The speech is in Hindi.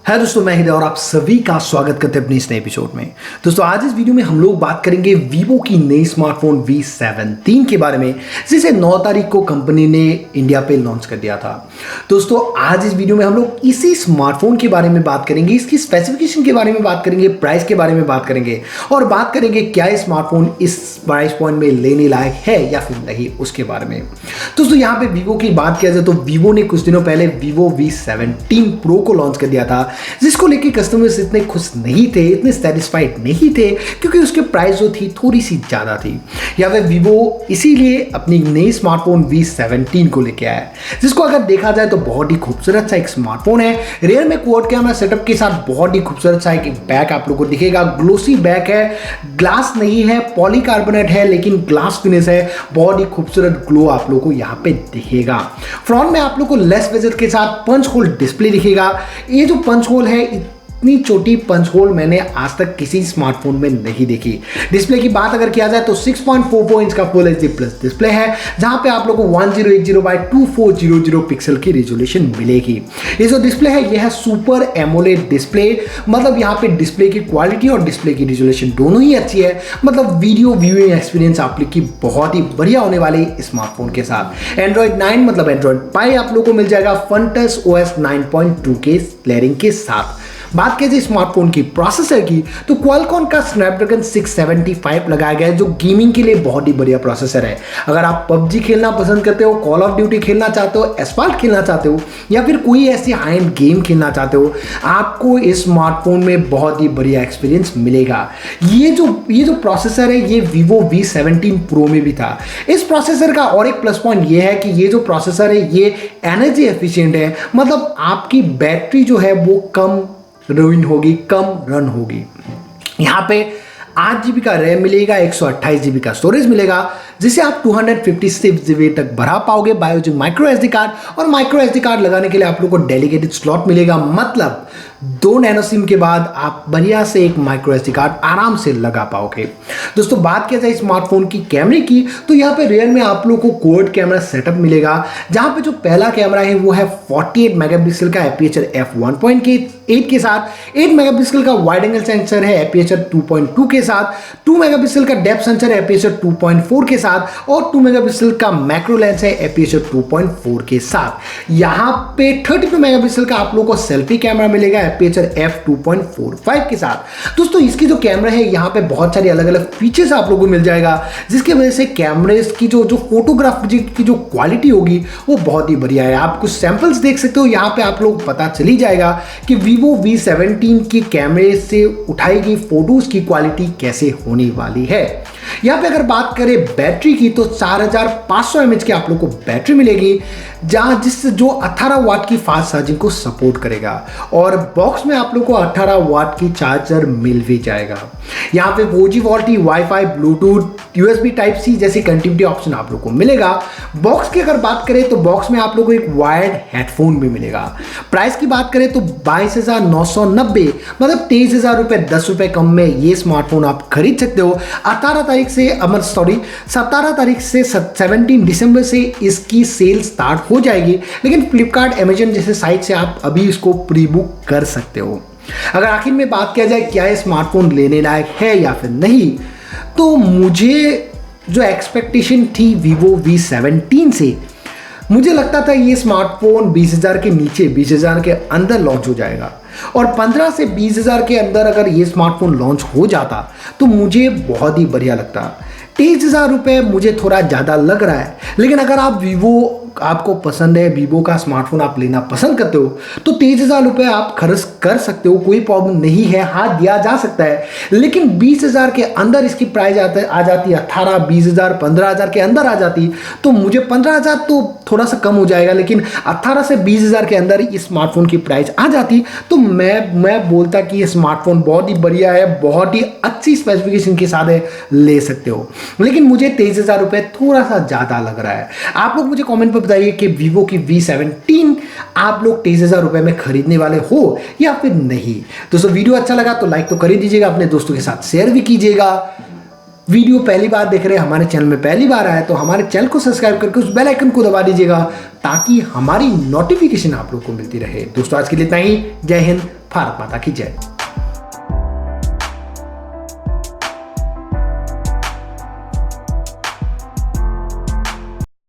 है दोस्तों, मैं हिदा और आप सभी का स्वागत करते हैं अपने इस नए एपिसोड में। दोस्तों आज इस वीडियो में हम लोग बात करेंगे वीवो की नई स्मार्टफोन V17 के बारे में, जिसे 9 तारीख को कंपनी ने इंडिया पे लॉन्च कर दिया था। दोस्तों आज इस वीडियो में हम लोग इसी स्मार्टफोन के बारे में बात करेंगे, इसकी स्पेसिफिकेशन के बारे में बात करेंगे, प्राइस के बारे में बात करेंगे और बात करेंगे क्या ये स्मार्टफोन इस प्राइस पॉइंट में लेने लायक है या फिर नहीं, उसके बारे में। दोस्तों यहाँ पे वीवो की बात किया जाए तो वीवो ने कुछ दिनों पहले वीवो V17 प्रो को लॉन्च कर दिया था, जिसको लेके कस्टमर्स इतने खुश नहीं थे, इतने सेटिस्फाइड नहीं थे, क्योंकि उसके प्राइस जो थी थोड़ी सी ज़्यादा थी। या फिर वीवो इसीलिए अपनी नई स्मार्टफोन V17 को लेके आया, जिसको अगर देखा जाए तो बहुत ही खूबसूरत सा एक स्मार्टफोन है। रियर में क्वाड कैमरा सेटअप के साथ बहुत ही खूबसूरत सा एक बैक आप लोगों को दिखेगा। ग्लोसी बैक है, ग्लास नहीं है, पॉलीकार्बोनेट है, लेकिन ग्लास फिनिश है। बहुत ही खूबसूरत ग्लो आप लोगों को यहाँ पे दिखेगा। फ्रंट में आप लोग को लेस बेजल के साथ पंच होल डिस्प्ले दिखेगा। ये जो पंच होल है, इतनी छोटी पंच होल मैंने आज तक किसी स्मार्टफोन में नहीं देखी। डिस्प्ले की बात अगर किया जाए तो 6.44 इंच का फुल एचडी प्लस डिस्प्ले है, जहां पे आप लोगों को 1080 बाय 2400 पिक्सल की रेजोल्यूशन मिलेगी। ये जो डिस्प्ले है ये है सुपर एमोलेड डिस्प्ले, मतलब यहाँ पे डिस्प्ले की क्वालिटी और डिस्प्ले की रेजोल्यूशन दोनों ही अच्छी है। मतलब वीडियो व्यूइंग एक्सपीरियंस आप लोग की बहुत ही बढ़िया होने वाली स्मार्टफोन के साथ। एंड्रॉइड 9 मतलब एंड्रॉइड पाई आप लोगों को मिल जाएगा फन टच OS 9.2 के लेयरिंग के साथ। बात कीजिए स्मार्टफोन की प्रोसेसर की तो क्वालकॉम का स्नैपड्रैगन 675 लगाया गया है, जो गेमिंग के लिए बहुत ही बढ़िया प्रोसेसर है। अगर आप पबजी खेलना पसंद करते हो, कॉल ऑफ ड्यूटी खेलना चाहते हो, एस्फाल्ट खेलना चाहते हो या फिर कोई ऐसी हाई एंड गेम खेलना चाहते हो, आपको इस स्मार्टफोन में बहुत ही बढ़िया एक्सपीरियंस मिलेगा। ये जो प्रोसेसर है ये वीवो V17 प्रो में भी था। इस प्रोसेसर का और एक प्लस पॉइंट ये है कि ये जो प्रोसेसर है ये एनर्जी एफिशिएंट है, मतलब आपकी बैटरी जो है वो कम रूइन होगी, कम रन होगी। यहाँ पे 8 GB का रैम मिलेगा, 128 GB का स्टोरेज मिलेगा, जिसे आप 256 GB तक बढ़ा पाओगे by using micro SD card. और माइक्रो SD कार्ड लगाने के लिए आप लोग को डेडिकेटेड स्लॉट मिलेगा, मतलब 2 नैनो सिम के बाद आप बढ़िया से एक माइक्रो SD कार्ड आराम से लगा पाओगे। दोस्तों बात किया जाए स्मार्टफोन की कैमरे की तो यहाँ पे रियर में आप लोग को क्वाड कैमरा सेटअप मिलेगा, जहाँ पे जो पहला कैमरा है वो है 48 मेगापिक्सल का एपर्चर f1.8 के साथ, 8 मेगापिक्सल का वाइड एंगल सेंसर है एपर्चर 2.2 के साथ, 2 मेगापिक्सल का डेप्थ सेंसर है एपर्चर 2.4 के साथ और 2 मेगापिक्सल का मैक्रो लेंस है एपर्चर 2.4 के साथ। यहाँ पे 32 मेगापिक्सल का आप लोग को सेल्फी कैमरा मिलेगा एपर्चर f2.45 के साथ। दोस्तों इसकी जो कैमरा है यहाँ पे बहुत सारी अलग अलग फीचर्स आप लोगों को मिल जाएगा, जिसकी वजह से कैमरे की जो फोटोग्राफी की जो क्वालिटी होगी वो बहुत ही बढ़िया है। आप कुछ सैंपल्स देख सकते हो, यहाँ पे आप लोग पता चल ही जाएगा कि वीवो V17 के कैमरे से उठाई गई फोटोज की क्वालिटी कैसे होने वाली है। यहाँ पे अगर बात करें बैटरी की तो 4500 mAh की आप लोग को बैटरी मिलेगी, जहाँ जिससे जो 18 वाट की फास्ट चार्जिंग को सपोर्ट करेगा। और बॉक्स में आप लोग को 18 वाट की चार्जर मिल भी जाएगा। यहाँ पे 4G VoLTE wifi Bluetooth USB type C जैसी कनेक्टिविटी ऑप्शन आप लोग को मिलेगा। बॉक्स की अगर बात करें तो बॉक्स में आप लोग को एक वायर्ड हेडफोन भी मिलेगा। प्राइस की बात करें तो 22,990 मतलब 23,000 रुपये 10 रुपये कम में ये स्मार्टफोन आप खरीद सकते हो। 17 तारीख से 17 दिसंबर से इसकी सेल स्टार्ट हो जाएगी, लेकिन फ्लिपकार्ट अमेजन जैसे साइट से आप अभी इसको प्री बुक कर सकते हो। अगर आखिर में बात किया जाए क्या ये स्मार्टफोन लेने लायक है या फिर नहीं, तो मुझे जो एक्सपेक्टेशन थी वीवो V17 से, मुझे लगता था ये स्मार्टफोन 20,000 के नीचे 20,000 के अंदर लॉन्च हो जाएगा, और 15 से 20,000 के अंदर अगर ये स्मार्टफोन लॉन्च हो जाता तो मुझे बहुत ही बढ़िया लगता। 23,000 रुपये मुझे थोड़ा ज़्यादा लग रहा है, लेकिन अगर आप वीवो आपको पसंद है, वीवो का स्मार्टफोन आप लेना पसंद करते हो तो 23,000 रुपये आप खर्च कर सकते हो, कोई प्रॉब्लम नहीं है, हाँ दिया जा सकता है। लेकिन 20,000 के अंदर इसकी प्राइस आ जाती 18, 20,000, 15,000 के अंदर आ जाती तो मुझे 15,000 तो थोड़ा सा कम हो जाएगा, लेकिन 18 से 20,000 के अंदर इस स्मार्टफोन की प्राइस आ जाती तो मैं बोलता कि ये स्मार्टफोन बहुत ही बढ़िया है, बहुत ही अच्छी स्पेसिफिकेशन के साथ है, ले सकते हो। लेकिन मुझे 23,000 रुपये थोड़ा सा ज़्यादा लग रहा है। आप लोग मुझे कॉमेंट बताइए कि वीवो की V17 आप लोग 23,000 रुपए में खरीदने वाले हो या फिर नहीं। दोस्तों वीडियो अच्छा लगा तो लाइक तो कर ही दीजिएगा, अपने दोस्तों के साथ शेयर भी कीजिएगा। वीडियो पहली बार देख रहे हैं, हमारे चैनल में पहली बार आया तो हमारे चैनल को सब्सक्राइब करके उस बेल आइकन को दबा दीजिएगा ताकि हमारी नोटिफिकेशन आप लोग को मिलती रहे। दोस्तों आज के लिए इतना ही। जय हिंद। भारत माता की जय।